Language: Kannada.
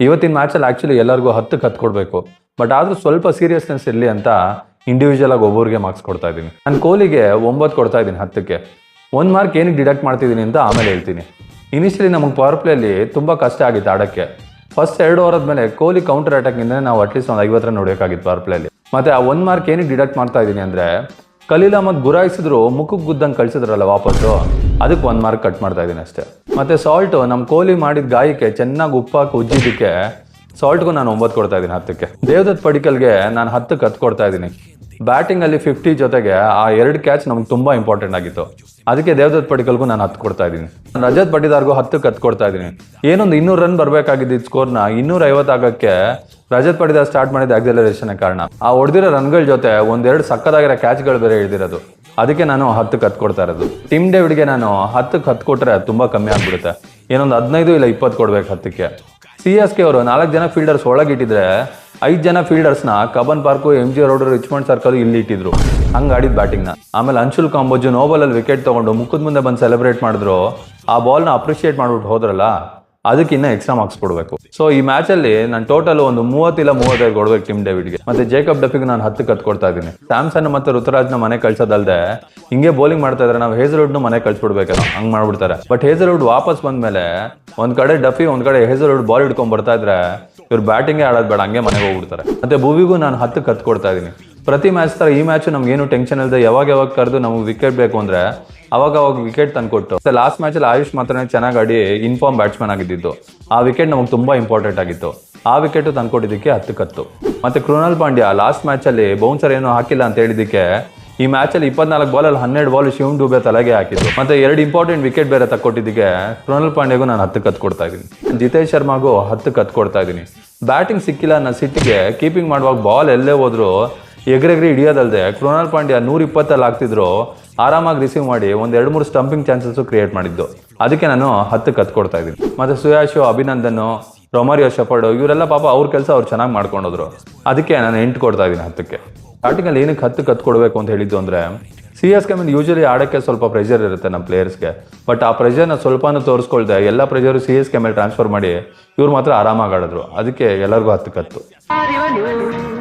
ಇವತ್ತಿನ ಮ್ಯಾಚಲ್ಲಿ ಆ್ಯಕ್ಚುಲಿ ಎಲ್ಲರಿಗೂ 10ಕ್ಕೆ 10 ಕೊಡಬೇಕು. ಬಟ್ ಆದರೂ ಸ್ವಲ್ಪ ಸೀರಿಯಸ್ನೆಸ್ ಇರಲಿ ಅಂತ ಇಂಡಿವಿಜುವಲ್ ಆಗಿ ಒಬ್ಬರಿಗೆ ಮಾರ್ಕ್ಸ್ ಕೊಡ್ತಾ ಇದ್ದೀನಿ. ನಾನು ಕೊಹ್ಲಿಗೆ 9 ಕೊಡ್ತಾ ಇದ್ದೀನಿ 10ಕ್ಕೆ. 1 ಮಾರ್ಕ್ ಏನಕ್ಕೆ ಡಿಡಕ್ಟ್ ಮಾಡ್ತಿದ್ದೀನಿ ಅಂತ ಆಮೇಲೆ ಹೇಳ್ತೀನಿ. ಇನಿಷಿಯಲಿ ನಮಗೆ ಪವರ್ ಪ್ಲೇಯಲ್ಲಿ ತುಂಬ ಕಷ್ಟ ಆಗಿತ್ತು ಆಡೋಕ್ಕೆ. ಫಸ್ಟ್ 2 ಓವರ್ ಆದಮೇಲೆ ಕೊಹ್ಲಿ ಕೌಂಟರ್ ಅಟ್ಯಾಕಿಂದ ನಾವು ಅಟ್ಲೀಸ್ಟ್ ಒಂದು 50 ರನ್ ಹೊಡೆಯೋಕ್ಕಾಗಿತ್ತು ಪವರ್ ಪ್ಲೇಯಲ್ಲಿ. ಮತ್ತು ಆ 1 ಮಾರ್ಕ್ ಏನಕ್ಕೆ ಡಿಡಕ್ಟ್ ಮಾಡ್ತಾ ಇದ್ದೀನಿ ಅಂದರೆ ಖಲೀಲ್ ಅಹ್ಮದ್ ಗುರಾಯಿಸಿದ್ರು ಮುಖಕ್ಕೆ ಗುದ್ದಂಗೆ ಕಳಿಸಿದ್ರಲ್ಲ ವಾಪಸ್ಸು, ಅದಕ್ಕೆ 1 ಮಾರ್ಕ್ ಕಟ್ ಮಾಡ್ತಾ ಇದ್ದೀನಿ ಅಷ್ಟೇ. ಮತ್ತು ಸಾಲ್ಟು ನಮ್ಮ ಕೊಹ್ಲಿ ಮಾಡಿದ ಗಾಯಕ್ಕೆ ಚೆನ್ನಾಗಿ ಉಪ್ಪಾಕಿ ಉಜ್ಜಿದ್ದಕ್ಕೆ ಸಾಲ್ಟ್ಗೂ ನಾನು 9 ಕೊಡ್ತಾ ಇದ್ದೀನಿ 10ಕ್ಕೆ. ದೇವದತ್ ಪಡಿಕಲ್ಗೆ ನಾನು 10ಕ್ಕೆ 10 ಕೊಡ್ತಾ ಇದ್ದೀನಿ. ಬ್ಯಾಟಿಂಗಲ್ಲಿ 50 ಜೊತೆಗೆ ಆ 2 ಕ್ಯಾಚ್ ನಮ್ಗೆ ತುಂಬ ಇಂಪಾರ್ಟೆಂಟ್ ಆಗಿತ್ತು. ಅದಕ್ಕೆ ದೇವದತ್ ಪಡಿಕಲ್ಗೂ ನಾನು 10 ಕೊಡ್ತಾ ಇದ್ದೀನಿ. ರಜತ್ ಪಟಿದಾರ್ಗೂ 10ಕ್ಕೆ 10 ಕೊಡ್ತಾ ಇದ್ದೀನಿ. ಏನೊಂದು 200 ರನ್ ಬರಬೇಕಾಗಿದ್ದ ಸ್ಕೋರ್ನ 250 ಆಗೋಕ್ಕೆ ರಜತ್ ಪಟಿದಾರ್ ಸ್ಟಾರ್ಟ್ ಮಾಡಿದ ಆಕ್ಸಲರೇಷನ್ ಕಾರಣ. ಆ ಹೊಡೆದಿರೋ ರನ್ಗಳ ಜೊತೆ 1-2 ಸಕ್ಕದಾಗಿರೋ ಕ್ಯಾಚ್ಗಳು ಬೇರೆ ಹಿಡಿದಿರೋದು. ಅದಕ್ಕೆ ನಾನು 10ಕ್ಕೆ 10 ಕೊಡ್ತಾ ಇರೋದು. ಟಿಮ್ ಡೇವಿಡ್ಗೆ ನಾನು 10ಕ್ಕೆ 10 ಕೊಟ್ಟರೆ ತುಂಬ ಕಮ್ಮಿ ಆಗ್ಬಿಡುತ್ತೆ. ಏನೊಂದು 15 ಇಲ್ಲ 20 ಕೊಡ್ಬೇಕು 10ಕ್ಕೆ. CSK ಅವರು 4 ಜನ ಫೀಲ್ಡರ್ಸ್ ಒಳಗಿಟ್ಟಿದ್ರೆ 5 ಜನ ಫೀಲ್ಡರ್ಸ್ನ Cubbon park, MG road, Richmond circle ಇಲ್ಲಿ ಇಟ್ಟಿದ್ರು. ಹಂಗೆ ಆಡಿದ ಬ್ಯಾಟಿಂಗ್ನ. ಆಮೇಲೆ ಅನ್ಶುಲ್ ಕಾಂಬೋಜು ನೋಬಲಲ್ಲಿ ವಿಕೆಟ್ ತೊಗೊಂಡು ಮುಖದ ಮುಂದೆ ಬಂದು ಸೆಲೆಬ್ರೇಟ್ ಮಾಡಿದ್ರು. ಆ ಬಾಲ್ನ ಅಪ್ರಿಷಿಯೇಟ್ ಮಾಡ್ಬಿಟ್ಟು ಹೋದ್ರಲ್ಲ, ಅದಕ್ಕಿನ್ನ ಎಕ್ಸ್ಟ್ರಾ ಮಾರ್ಕ್ಸ್ ಕೊಡಬೇಕು. ಸೊ ಈ ಮ್ಯಾಚಲ್ಲಿ ನಾನು ಟೋಟಲ್ ಒಂದು 30 ಇಲ್ಲ 35 ಕೊಡ್ಬೇಕು ಟಿಮ್ ಡೇವಿಡ್ಗೆ. ಮತ್ತೆ ಜೇಕಬ್ ಡಫಿಗೆ ನಾನು 10ಕ್ಕೆ 10 ಕೊಡ್ತಾ ಇದ್ದೀನಿ. ಸ್ಯಾಮ್ಸನ್ ಮತ್ತು ಋತುರಾಜ್ನ ಮನೆ ಕಳ್ಸೋದಲ್ದೆ ಹಿಂಗೆ ಬೌಲಿಂಗ್ ಮಾಡ್ತಾ ಇದ್ರೆ ನಾವು ಹೇಸಲ್ವುಡ್ನು ಮನೆ ಕಳ್ಸಿಬಿಡ್ಬೇಕಲ್ಲ, ಹಂಗೆ ಮಾಡ್ಬಿಡ್ತಾರೆ. ಬಟ್ ಹೇಸಲ್ವುಡ್ ವಾಪಸ್ ಬಂದ್ಮೇಲೆ ಒಂದ್ ಕಡೆ ಡಫಿ, ಒಂದ್ ಕಡೆ ಹೇಸಲ್ವುಡ್ ಬಾಲ್ ಹಿಡ್ಕೊಂಡ್ ಬರ್ತಾ ಇದ್ರೆ ಇವ್ರು ಬ್ಯಾಟಿಂಗೇ ಆಡೋದು ಬೇಡ, ಹಂಗೆ ಮನೆಗೆ ಹೋಗ್ಬಿಡ್ತಾರೆ. ಮತ್ತೆ ಭುವಿಗೂ ನಾನು 10ಕ್ಕೆ 10 ಕೊಡ್ತಾ ಇದ್ದೀನಿ. ಪ್ರತಿ ಮ್ಯಾಚ್ ಥರ ಈ ಮ್ಯಾಚ್ ನಮ್ಗೇನು ಟೆನ್ಷನ್ ಇಲ್ಲದೆ ಯಾವಾಗ ಕರೆದು ನಮಗೆ ವಿಕೆಟ್ ಬೇಕು ಅಂದರೆ ಅವಾಗ ವಿಕೆಟ್ ತಂದುಕೊಟ್ಟು. ಮತ್ತೆ ಲಾಸ್ಟ್ ಮ್ಯಾಚಲ್ಲಿ ಆಯುಷ್ ಮಾತ್ರ ಚೆನ್ನಾಗಿ ಆಡಿ ಇನ್ಫಾರ್ಮ್ ಬ್ಯಾಟ್ಸ್ಮನ್ ಆಗಿದ್ದು. ಆ ವಿಕೆಟ್ ನಮಗೆ ತುಂಬ ಇಂಪಾರ್ಟೆಂಟ್ ಆಗಿತ್ತು. ಆ ವಿಕೆಟು ತಂದ್ಕೊಟ್ಟಿದ್ದಕ್ಕೆ 10ಕ್ಕೆ 10. ಮತ್ತು ಕೃಣಾಲ್ ಪಾಂಡ್ಯ ಲಾಸ್ಟ್ ಮ್ಯಾಚಲ್ಲಿ ಬೌನ್ಸರ್ ಏನೂ ಹಾಕಿಲ್ಲ ಅಂತ ಹೇಳಿದ್ದಕ್ಕೆ ಈ ಮ್ಯಾಚಲ್ಲಿ 24 ಬಾಲಲ್ಲಿ 12 ಬಾಲ್ ಶಿವಮ್ ಡೂಬೆ ತಲೆಗೆ ಹಾಕಿದ್ದು. ಮತ್ತು 2 ಇಂಪಾರ್ಟೆಂಟ್ ವಿಕೆಟ್ ಬೇರೆ ತಕ್ಕೊಟ್ಟಿದ್ದಕ್ಕೆ ಕೃಣಾಲ್ ಪಾಂಡ್ಯಗೂ ನಾನು 10ಕ್ಕೆ 10 ಕೊಡ್ತಾ ಇದ್ದೀನಿ. ಜಿತೇಶ್ ಶರ್ಮಾಗೂ 10ಕ್ಕೆ 10 ಕೊಡ್ತಾ ಇದ್ದೀನಿ. ಬ್ಯಾಟಿಂಗ್ ಸಿಕ್ಕಿಲ್ಲ ಅನ್ನೋ ಸಿಟ್ಟಿಗೆ ಕೀಪಿಂಗ್ ಮಾಡುವಾಗ ಬಾಲ್ ಎಲ್ಲೇ ಹೋದ್ರು ಎಗ್ರೆಗ್ರಿ ಹಿಡಿಯೋದಲ್ಲದೆ ಕೃಣಾಲ್ ಪಾಂಡ್ಯ 120 ಆಗ್ತಿದ್ರು ಆರಾಮಾಗಿ ರಿಸೀವ್ ಮಾಡಿ 1-2-3 ಸ್ಟಂಪಿಂಗ್ ಚಾನ್ಸಸ್ಸು ಕ್ರಿಯೇಟ್ ಮಾಡಿದ್ದು. ಅದಕ್ಕೆ ನಾನು 10ಕ್ಕೆ 10 ಕೊಡ್ತಾ ಇದ್ದೀನಿ. ಮತ್ತು ಸುಯಾಶು, ಅಭಿನಂದನ್, ರೊಮಾರಿಯೋ ಶೆಫರ್ಡ್ ಇವರೆಲ್ಲ ಪಾಪ ಅವ್ರ ಕೆಲಸ ಅವ್ರು ಚೆನ್ನಾಗಿ ಮಾಡ್ಕೊಂಡೋದ್ರು. ಅದಕ್ಕೆ ನಾನು 8 ಕೊಡ್ತಾ ಇದ್ದೀನಿ 10ಕ್ಕೆ. ಸ್ಟಾರ್ಟಿಂಗಲ್ಲಿ ಏನಕ್ಕೆ 10ಕ್ಕೆ 10 ಕೊಡಬೇಕು ಅಂತ ಹೇಳಿದ್ದು ಅಂದರೆ CSK ಮೇಲೆ ಯೂಶಲಿ ಆಡೋಕ್ಕೆ ಸ್ವಲ್ಪ ಪ್ರೆಷರ್ ಇರುತ್ತೆ ನಮ್ಮ ಪ್ಲೇಯರ್ಸ್ಗೆ. ಬಟ್ ಆ ಪ್ರೆಷರ್ನ ಸ್ವಲ್ಪನೂ ತೋರಿಸ್ಕೊಳ್ದೆ ಎಲ್ಲ ಪ್ರೆಷರು CSK ಮೇಲೆ ಟ್ರಾನ್ಸ್ಫರ್ ಮಾಡಿ ಇವ್ರು ಮಾತ್ರ ಆರಾಮಾಗಿ ಆಡಿದ್ರು. ಅದಕ್ಕೆ ಎಲ್ಲರಿಗೂ 10ಕ್ಕೆ 10.